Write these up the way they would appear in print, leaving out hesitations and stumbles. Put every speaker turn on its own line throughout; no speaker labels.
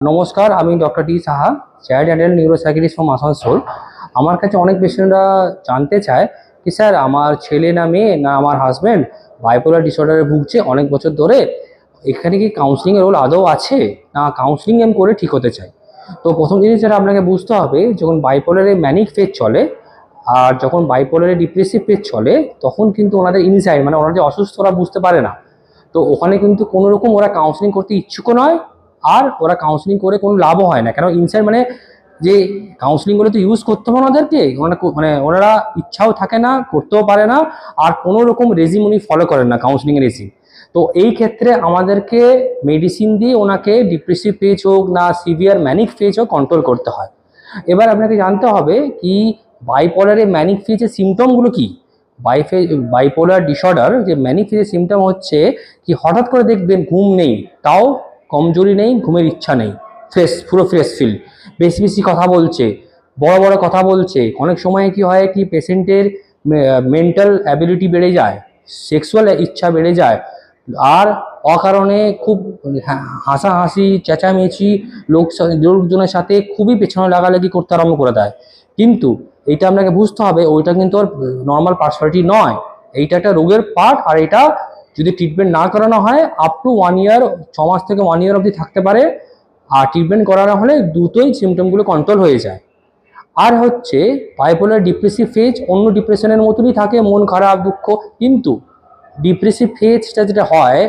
নমস্কার, আমি doctor D Saha, child and neuropsychiatrist from Asansol. আমার কাছে অনেক পেশেন্টরা জানতে চায় কি স্যার, আমার ছেলে না মেয়ে না আমার হাজব্যান্ড বাইপোলার ডিসঅর্ডারে ভুগছে অনেক বছর ধরে, এখানে কি কাউন্সিলিংয়ের রোল আদৌ আছে না কাউন্সিলিং আমি করে ঠিক হতে চাই? তো প্রথম জিনিস যেটা আপনাকে বুঝতে হবে, যখন বাইপোলারে ম্যানিক ফেজ চলে আর যখন বাইপোলারে ডিপ্রেসিভ ফেজ চলে, তখন কিন্তু ওনাদের ইনসাইড মানে ওনারা যে অসুস্থ ওরা বুঝতে পারে না। তো ওখানে কিন্তু কোনো রকম ওরা কাউন্সিলিং করতে ইচ্ছুক নয়, আর ওরা কাউন্সিলিং করে কোনো লাভও হয় না। কেন ইনসাইড মানে যে কাউন্সিলিংগুলো তো ইউজ করতে হবে ওনাদেরকে, মানে ওনারা ইচ্ছাও থাকে না, করতেও পারে না, আর কোনো রকম রেজিম উনি ফলো করেন না, কাউন্সিলিংয়ের রেজিম। তো এই ক্ষেত্রে আমাদেরকে মেডিসিন দিয়ে ওনাকে ডিপ্রেসিভ ফেজ হোক না সিভিয়ার ম্যানিক ফেজ হোক কন্ট্রোল করতে হয়। এবার আপনাকে জানতে হবে কি বাইপোলারে ম্যানিক ফেজের সিমটমগুলো কি। বাইপোলার ডিসঅর্ডার যে ম্যানিক ফেজের সিমটম হচ্ছে কি, হঠাৎ করে দেখবেন ঘুম নেই, তাও কমজোরি নেই, ঘুমের ইচ্ছা নেই, পুরো ফ্রেশ ফিল, বেশি বেশি কথা বলছে, বড় বড় কথা বলছে। অনেক সময় কি হয় কি, পেশেন্টের মেন্টাল অ্যাবিলিটি বেড়ে যায়, সেক্সুয়াল ইচ্ছা বেড়ে যায়, আর অকারণে খুব হাসাহাসি চেঁচামেচি লোকজনের সাথে খুবই পেছনে লাগালাগি করতে আরম্ভ করে দেয়। কিন্তু এইটা আপনাকে বুঝতে হবে, ওইটা কিন্তু ওর নর্মাল পার্সোনালিটি নয়, এইটা একটা রোগের পার্ট। আর এটা যদি ট্রিটমেন্ট না করানো হয় আপ টু 1 ইয়ার, 6 মাস থেকে 1 ইয়ার অবধি থাকতে পারে। আর ট্রিটমেন্ট করানো হলে দ্রুতই সিমটমগুলো কন্ট্রোল হয়ে যায়। আর হচ্ছে বাইপোলার ডিপ্রেসিভ ফেজ অন্য ডিপ্রেশনের মতনই থাকে, মন খারাপ দুঃখ, কিন্তু ডিপ্রেসিভ ফেজটা যেটা হয়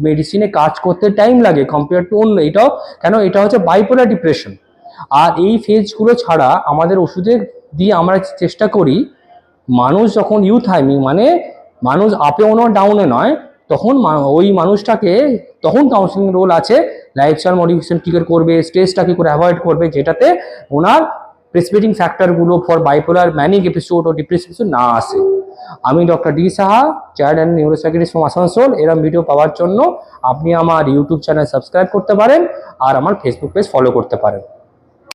মেডিসিনে কাজ করতে টাইম লাগে কম্পেয়ার টু অন্য। এটাও কেন, এটা হচ্ছে বাইপোলার ডিপ্রেশন। আর এই ফেজগুলো ছাড়া আমাদের ওষুধের দিয়ে আমরা চেষ্টা করি, মানুষ যখন ইউথাইমিং মানে মানুষ আপে অন্য ডাউনে নয়, তখন ওই মানুষটাকে তখন কাউন্সিলিং রোল আছে, লাইফস্টাইল মডিফিকেশন কী করে করবে, স্ট্রেসটা কী করে অ্যাভয়েড করবে, যেটাতে ওনার প্রেসিপিটেটিং ফ্যাক্টরগুলো ফর বাইপোলার ম্যানিক এপিসোড ও ডিপ্রেসিভ এপিসোড না আসে। আমি doctor D Saha, child and neuropsychiatrist from Asansol. এরকম ভিডিও পাওয়ার জন্য আপনি আমার ইউটিউব চ্যানেল সাবস্ক্রাইব করতে পারেন আর আমার ফেসবুক পেজ ফলো করতে পারেন।